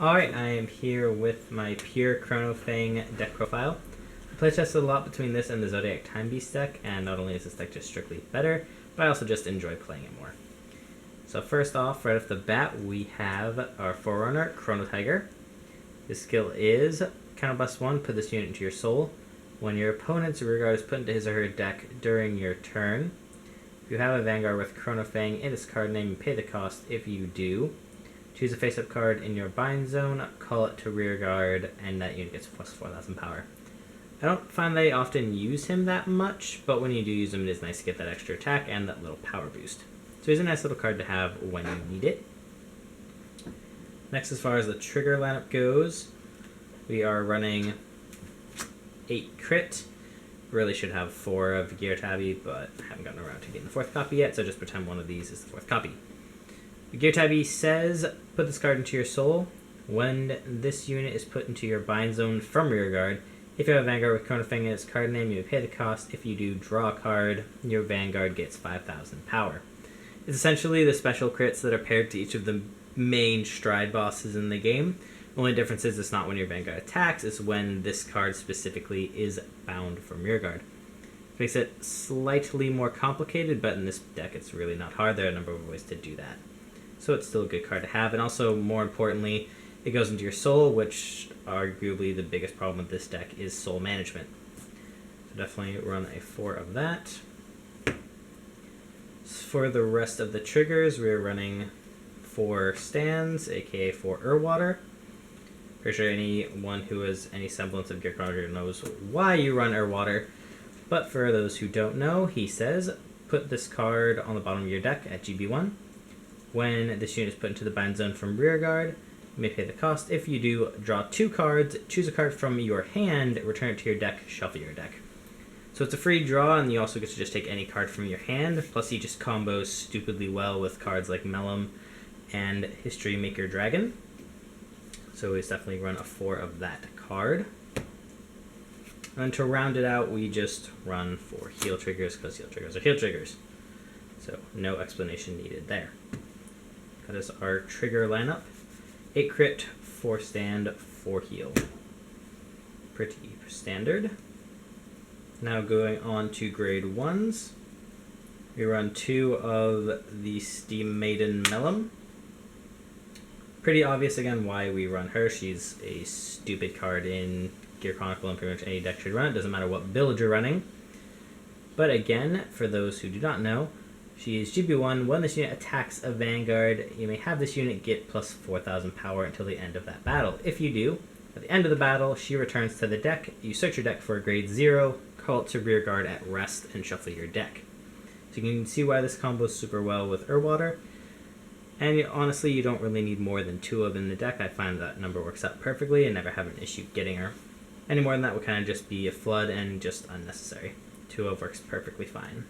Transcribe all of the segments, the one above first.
Alright, I am here with my pure Chronofang deck profile. I playtested a lot between this and the Zodiac Time Beast deck, and not only is this deck just strictly better, but I also just enjoy playing it more. So first off, right off the bat, we have our Forerunner, Chrono Tiger. His skill is Counterblast 1, put this unit into your soul. When your opponent's rearguard is put into his or her deck during your turn, if you have a Vanguard with Chronofang in its card name, you pay the cost. If you do, choose a face-up card in your bind zone, call it to rearguard, and that unit gets plus 4,000 power. I don't find they often use him that much, but when you do use him, it is nice to get that extra attack and that little power boost. So he's a nice little card to have when you need it. Next, as far as the trigger lineup goes, we are running 8 crit. Really should have 4 of Gear Tabby, but I haven't gotten around to getting the 4th copy yet, so just pretend one of these is the 4th copy. The Gear Tabby says, put this card into your soul. When this unit is put into your bind zone from rearguard, if you have a Vanguard with Chronofang in its card name, you pay the cost. If you do, draw a card. Your Vanguard gets 5,000 power. It's essentially the special crits that are paired to each of the main stride bosses in the game. Only difference is it's not when your Vanguard attacks, it's when this card specifically is bound from rearguard. Makes it slightly more complicated, but in this deck it's really not hard. There are a number of ways to do that. So it's still a good card to have, and also, more importantly, it goes into your soul, which arguably the biggest problem with this deck is soul management. So definitely run a 4 of that. For the rest of the triggers, we're running 4 stands, aka 4 Urwater. Pretty sure anyone who has any semblance of Gear Chrono knows why you run Urwater, but for those who don't know, he says, put this card on the bottom of your deck at GB1. When this unit is put into the bind zone from rearguard, you may pay the cost. If you do, draw 2 cards, choose a card from your hand, return it to your deck, shuffle your deck. So it's a free draw, and you also get to just take any card from your hand, plus he just combos stupidly well with cards like Mellum and History Maker Dragon. So he's definitely run a 4 of that card. And to round it out, we just run 4 heal triggers, because heal triggers are heal triggers. So no explanation needed there. That is our trigger lineup. 8 crit, 4 stand, 4 heal. Pretty standard. Now going on to grade 1s. We run 2 of the Steam Maiden Mellum. Pretty obvious again why we run her. She's a stupid card in Gear Chronicle, and pretty much any deck should run it. Doesn't matter what build you're running. But again, for those who do not know, she is GB1. When this unit attacks a Vanguard, you may have this unit get plus 4,000 power until the end of that battle. If you do, at the end of the battle, she returns to the deck. You search your deck for a grade 0, call it to rearguard at rest, and shuffle your deck. So you can see why this combos super well with Urwater. And honestly, you don't really need more than 2 of in the deck. I find that number works out perfectly and never have an issue getting her. Any more than that would kind of just be a flood and just unnecessary. 2 of works perfectly fine.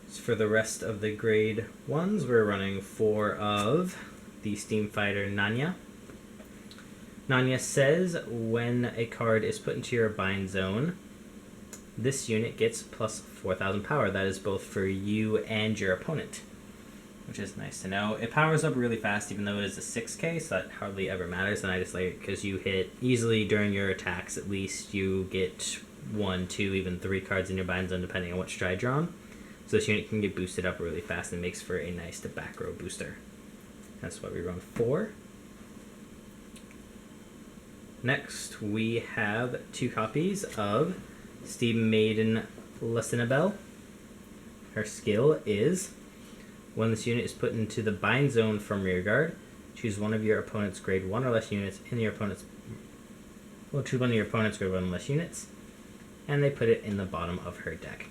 For the rest of the grade 1s, we're running 4 of the Steam Fighter Nanya. Nanya says, when a card is put into your bind zone, this unit gets plus 4,000 power. That is both for you and your opponent, which is nice to know. It powers up really fast, even though it is a 6k, so that hardly ever matters, and I just like it because you hit easily during your attacks. At least you get 1, 2, even 3 cards in your bind zone, depending on what stride you're on. So this unit can get boosted up really fast and makes for a nice back row booster. That's why we run 4. Next, we have 2 copies of Steam Maiden Lessinabelle. Her skill is, when this unit is put into the bind zone from rearguard, choose one of your opponent's grade 1 or less units in your opponent's... Well, choose one of your opponent's grade 1 or less units, and they put it in the bottom of her deck.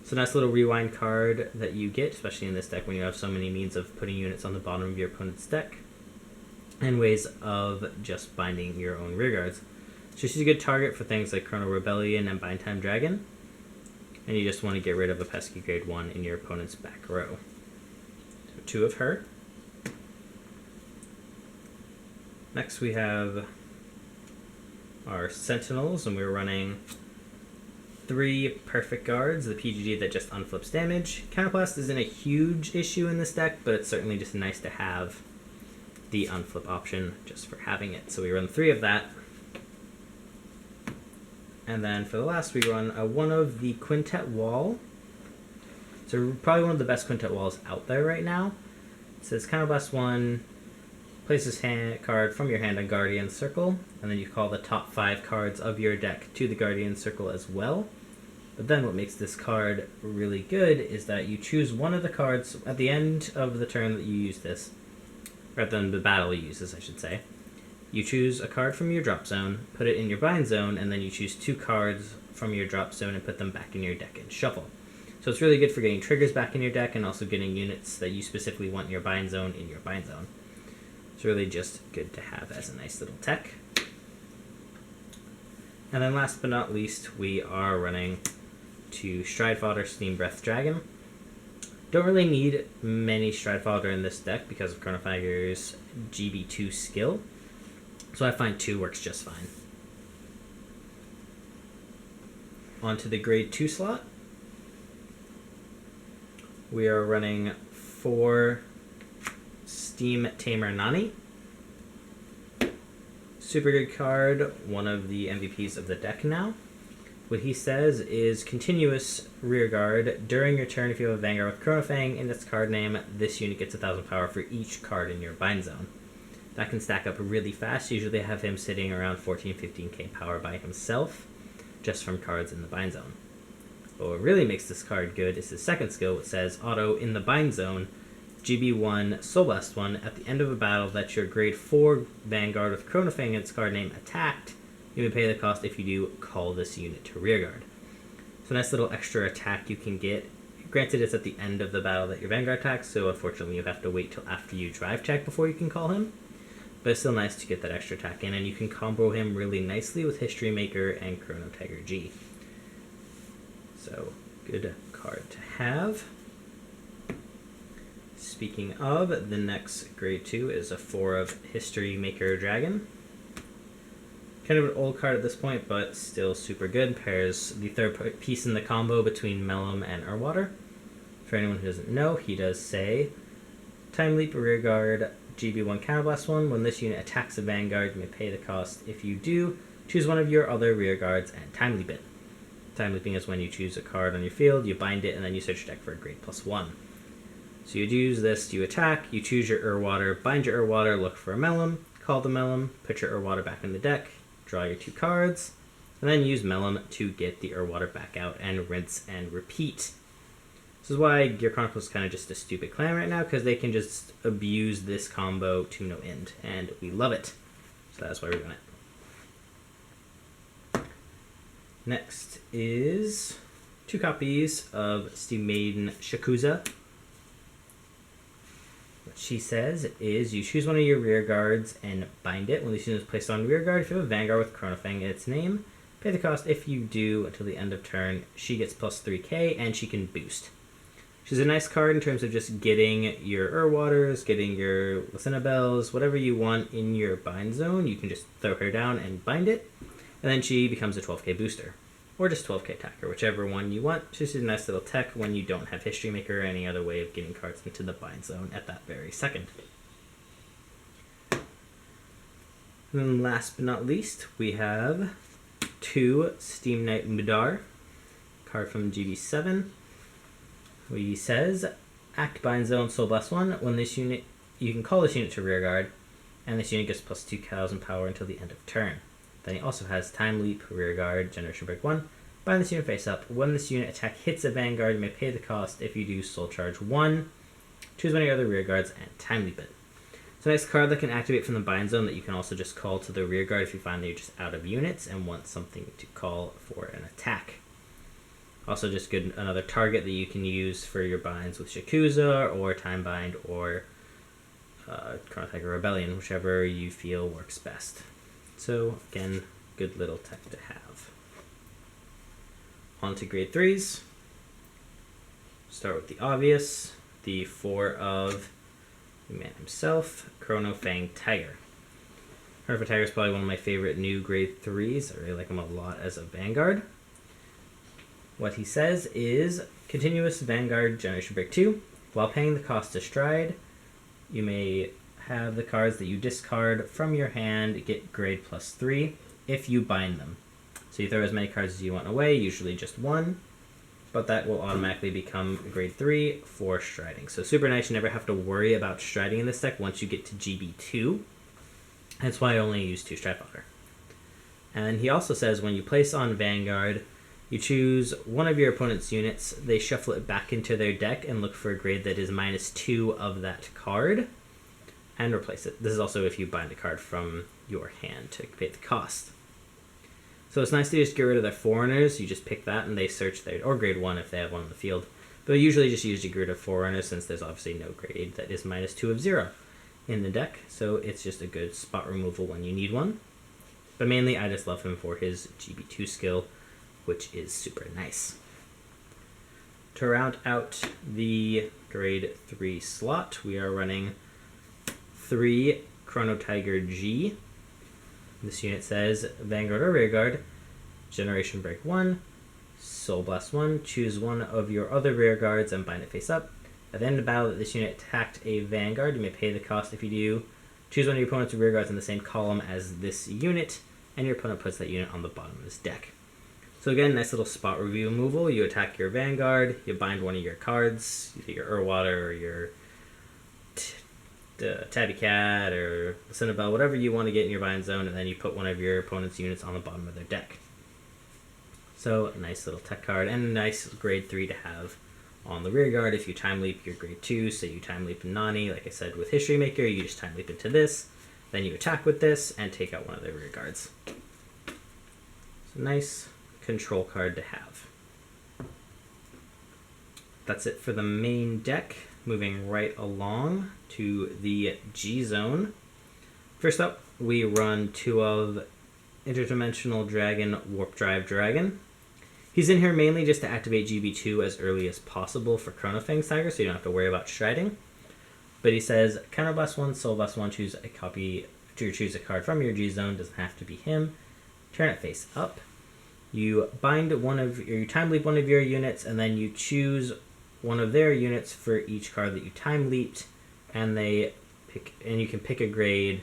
So nice little rewind card that you get, especially in this deck when you have so many means of putting units on the bottom of your opponent's deck, and ways of just binding your own rearguards. So she's a good target for things like Chrono Rebellion and Bind Time Dragon, and you just want to get rid of a pesky grade 1 in your opponent's back row. So 2 of her. Next we have our Sentinels, and we're running 3 perfect guards, the PGG that just unflips damage. Counterblast isn't a huge issue in this deck, but it's certainly just nice to have the unflip option just for having it. So we run 3 of that. And then for the last, we run one of the Quintet Wall. So probably one of the best Quintet Walls out there right now. It says Counterblast 1, place this card from your hand on Guardian Circle, and then you call the top 5 cards of your deck to the Guardian Circle as well. But then what makes this card really good is that you choose one of the cards at the end of the turn that you use this, rather than the battle you use this, I should say. You choose a card from your drop zone, put it in your bind zone, and then you choose 2 cards from your drop zone and put them back in your deck and shuffle. So it's really good for getting triggers back in your deck and also getting units that you specifically want in your bind zone in your bind zone. It's really just good to have as a nice little tech. And then last but not least, we are running 2 Stride Fodder Steam Breath Dragon. Don't really need many Stride Fodder in this deck because of Chronofanger's GB2 skill. So I find 2 works just fine. Onto the grade 2 slot. We are running 4 Steam Tamer Nani. Super good card, one of the MVPs of the deck now. What he says is continuous rearguard. During your turn, if you have a Vanguard with Chronofang in its card name, this unit gets 1,000 power for each card in your bind zone. That can stack up really fast. Usually have him sitting around 14-15k power by himself, just from cards in the bind zone. But what really makes this card good is his second skill, which says auto in the bind zone, GB1 Soul Blast 1, at the end of a battle that your grade 4 Vanguard with Chronofang in its card name attacked, you may pay the cost if you do call this unit to rearguard. So nice little extra attack you can get. Granted, it's at the end of the battle that your Vanguard attacks, so unfortunately you have to wait till after you drive check before you can call him. But it's still nice to get that extra attack in, and you can combo him really nicely with History Maker and Chrono Tiger G. So, good card to have. Speaking of, the next grade 2 is a 4 of History Maker Dragon. Kind of an old card at this point, but still super good. Pairs the third piece in the combo between Mellum and Urwater. For anyone who doesn't know, he does say, Time Leap, Rearguard, GB1 Counterblast 1. When this unit attacks a Vanguard, you may pay the cost. If you do, choose one of your other Rearguards and Time Leap it. Time Leaping is when you choose a card on your field, you bind it, and then you search your deck for a grade +1. So you use this, you attack, you choose your Urwater, bind your Urwater, look for a Mellum, call the Mellum, put your Urwater back in the deck, draw your 2 cards, and then use Mellum to get the Urwater back out and rinse and repeat. This is why Gear Chronicle is kind of just a stupid clan right now, because they can just abuse this combo to no end, and we love it. So that's why we run it. Next is 2 copies of Steam Maiden Shakuza. What she says is you choose one of your rear guards and bind it. When this unit is placed on rear guard, if you have a Vanguard with Chronofang in its name, pay the cost. If you do, until the end of turn, she gets +3k, and she can boost. She's a nice card in terms of just getting your Urwaters, getting your Licinabels, whatever you want in your bind zone. You can just throw her down and bind it, and then she becomes a 12k booster. Or just 12k attacker, whichever one you want. She's a nice little tech when you don't have History Maker or any other way of getting cards into the bind zone at that very second. And then last but not least, we have 2 Steam Knight Mudar, card from GB7. He says, act bind zone Soul Blast 1. When this unit, you can call this unit to rearguard, and this unit gets +2,000 power until the end of turn. Then he also has Time Leap, Rearguard, Generation Break 1. Bind this unit face up. When this unit attack hits a Vanguard, you may pay the cost. If you do, Soul Charge 1. Choose one of your other rearguards and Time Leap it. It's a nice card that can activate from the bind zone that you can also just call to the rearguard if you find that you're just out of units and want something to call for an attack. Also just good, another target that you can use for your binds with Shakuza or Time Bind or Chrono Tiger Rebellion, whichever you feel works best. So again, good little tech to have. On to grade 3s. Start with the obvious, the 4 of the man himself, Chronofang Tiger. Chronofang Tiger is probably one of my favorite new grade 3s. I really like him a lot as a Vanguard. What he says is, continuous Vanguard Generation Break 2. While paying the cost to stride, you may have the cards that you discard from your hand get grade +3 if you bind them. So you throw as many cards as you want away, usually just one, but that will automatically become grade 3 for striding. So super nice, you never have to worry about striding in this deck once you get to GB2. That's why I only use 2 Stridefucker. And he also says when you place on Vanguard, you choose one of your opponent's units, they shuffle it back into their deck and look for a grade that is -2 of that card, and replace it. This is also if you bind a card from your hand to pay the cost. So it's nice to just get rid of their foreigners. You just pick that and they search their, or grade 1 if they have one on the field. But I usually just use to get rid of foreigners since there's obviously no grade that is -2 of 0 in the deck. So it's just a good spot removal when you need one. But mainly I just love him for his GB2 skill, which is super nice. To round out the grade 3 slot, we are running 3 Chrono Tiger G. This unit says Vanguard or Rearguard, Generation Break 1, Soul Blast 1, choose one of your other rear guards and bind it face up. At the end of the battle that this unit attacked a Vanguard, you may pay the cost. If you do, choose one of your opponent's rear guards in the same column as this unit, and your opponent puts that unit on the bottom of his deck. So again, nice little spot removal. You attack your Vanguard, you bind one of your cards, either your Urwater or your Tabby Cat or Cinnabelle, whatever you want to get in your bind zone, and then you put one of your opponent's units on the bottom of their deck. So a nice little tech card, and a nice grade 3 to have on the rear guard. If you time leap your grade 2, say you time leap Nani, like I said with History Maker, you just time leap into this, then you attack with this and take out one of their rear guards. So nice control card to have. That's it for the main deck. Moving right along to the G zone. First up, we run 2 of Interdimensional Dragon, Warp Drive Dragon. He's in here mainly just to activate GB2 as early as possible for Chronofang Tiger, so you don't have to worry about striding. But he says, Counterblast 1, Soul Blast 1, choose a card from your G zone, doesn't have to be him. Turn it face up. You you time leap one of your units, and then you choose one of their units for each card that you time leaped, and you can pick a grade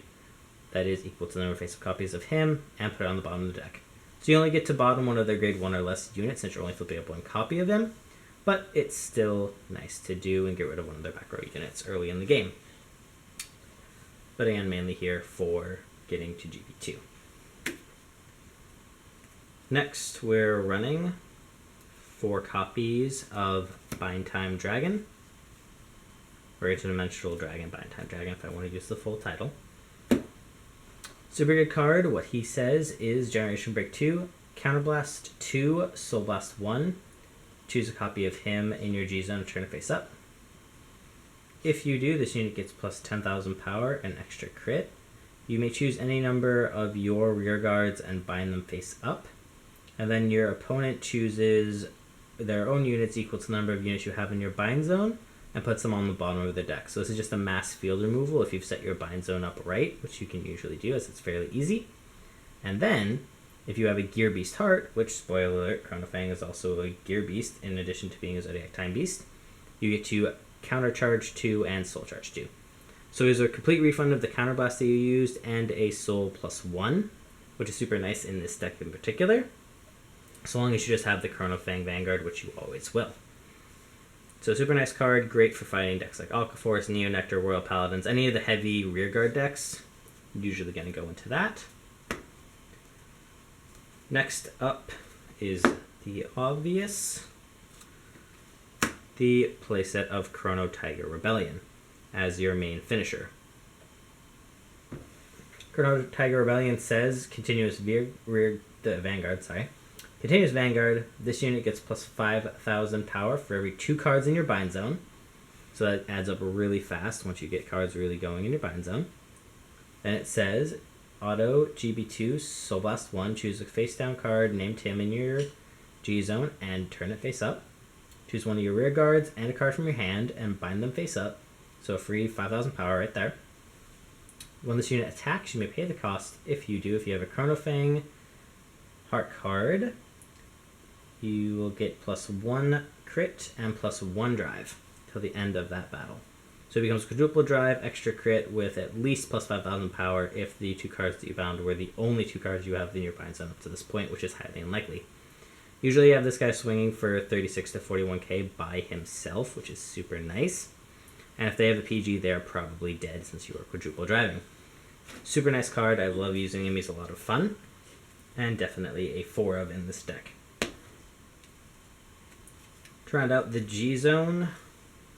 that is equal to the number of face-up copies of him, and put it on the bottom of the deck. So you only get to bottom one of their grade 1 or less units since you're only flipping up one copy of him, but it's still nice to do and get rid of one of their back row units early in the game. But again, mainly here for getting to GB2. Next, we're running 4 copies of Bind Time Dragon, or Interdimensional Dragon, Bind Time Dragon, if I want to use the full title. Super good card. What he says is Generation Break 2, Counterblast 2, Soul Blast 1. Choose a copy of him in your G zone and turn it face up. If you do, this unit gets plus 10,000 power and extra crit. You may choose any number of your rear guards and bind them face up. And then your opponent chooses their own units equal to the number of units you have in your bind zone and puts them on the bottom of the deck. So this is just a mass field removal if you've set your bind zone up right, which you can usually do as it's fairly easy. And then, if you have a Gear Beast Heart, which, spoiler alert, Chronofang is also a Gear Beast in addition to being a Zodiac Time Beast, you get to Countercharge 2 and Soul Charge 2. So there's a complete refund of the Counterblast that you used and a Soul +1, which is super nice in this deck in particular, so long as you just have the Chronofang Vanguard, which you always will. So super nice card, great for fighting decks like Alkaforce, Neo Nectar, Royal Paladins, any of the heavy rearguard decks. Usually going to go into that. Next up is the obvious, the playset of Chrono Tiger Rebellion as your main finisher. Chrono Tiger Rebellion says continuous Continuous Vanguard, this unit gets plus 5,000 power for every 2 cards in your bind zone. So that adds up really fast once you get cards really going in your bind zone. Then it says, Auto GB2 Soul Blast 1, choose a face down card named Tim in your G zone and turn it face up. Choose one of your rear guards and a card from your hand and bind them face up. So a free 5,000 power right there. When this unit attacks, you may pay the cost. If you do, if you have a Chronofang Heart card, you will get plus 1 crit and plus 1 drive till the end of that battle. So So it becomes quadruple drive, extra crit with at least plus 5,000 power if the 2 cards that you found were the only 2 cards you have in your bind up to this point, which is highly unlikely. Usually you have this guy swinging for 36 to 41k by himself, which is super nice. And if they have a PG, they're probably dead since you are quadruple driving. Super nice card. I love using him. He's a lot of fun. And definitely a 4 of in this deck. To round out the G zone,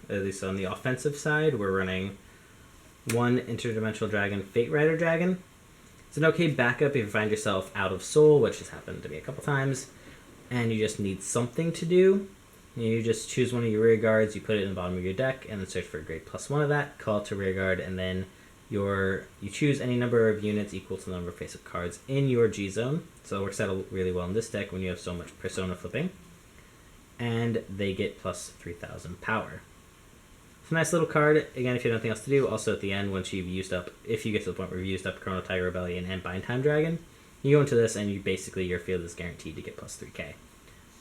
at least on the offensive side, we're running 1 Interdimensional Dragon, Fate Rider Dragon. It's an okay backup if you find yourself out of soul, which has happened to me a couple times, and you just need something to do. You just choose one of your rear guards, you put it in the bottom of your deck, and then search for a grade +1 of that, call it to rear guard, and then you choose any number of units equal to the number of face-up cards in your G zone. So it works out really well in this deck when you have so much persona flipping. And they get plus 3,000 power. It's a nice little card. Again, if you have nothing else to do, also at the end, once you've used up, if you get to the point where you've used up Chrono Tiger Rebellion and Bind Time Dragon, you go into this and you basically, your field is guaranteed to get plus 3k,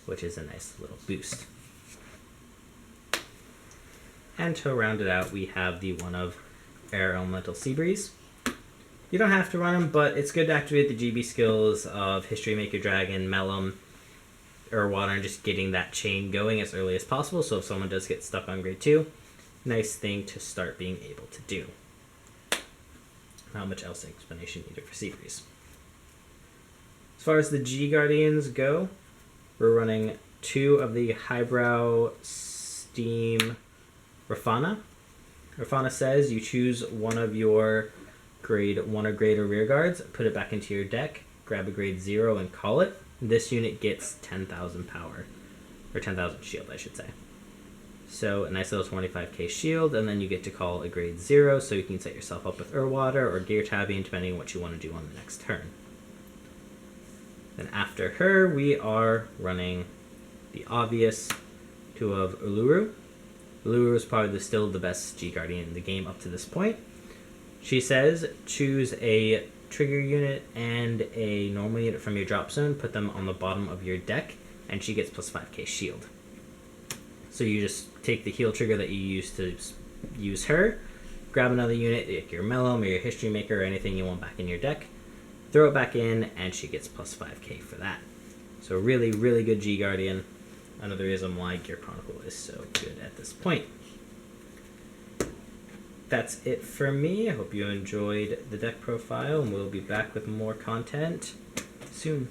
which is a nice little boost. And to round it out, we have the one of Air Elemental Seabreeze. You don't have to run them, but it's good to activate the GB skills of History Maker Dragon, Mellum, Water, and just getting that chain going as early as possible. So if someone does get stuck on grade 2, nice thing to start being able to do. Not much else explanation needed for Seabreeze. As far as the G Guardians go, we're running 2 of the Highbrow Steam Rafana. Rafana says you choose one of your grade 1 or greater rear guards, put it back into your deck, grab a grade 0 and call it. This unit gets 10,000 power, or 10,000 shield, I should say. So a nice little 25k shield, and then you get to call a grade 0, so you can set yourself up with Water or Gear Tabbing, depending on what you want to do on the next turn. Then after her, we are running the obvious 2 of Uluru. Uluru is probably still the best G Guardian in the game up to this point. She says, choose a trigger unit and a normal unit from your drop zone, put them on the bottom of your deck, and she gets plus 5k shield. So you just take the heal trigger that you use to use her, grab another unit, like your Mellum or your History Maker or anything you want back in your deck, throw it back in, and she gets plus 5k for that. So really, really good G Guardian. Another reason why Gear Chronicle is so good at this point. That's it for me. I hope you enjoyed the deck profile, and we'll be back with more content soon.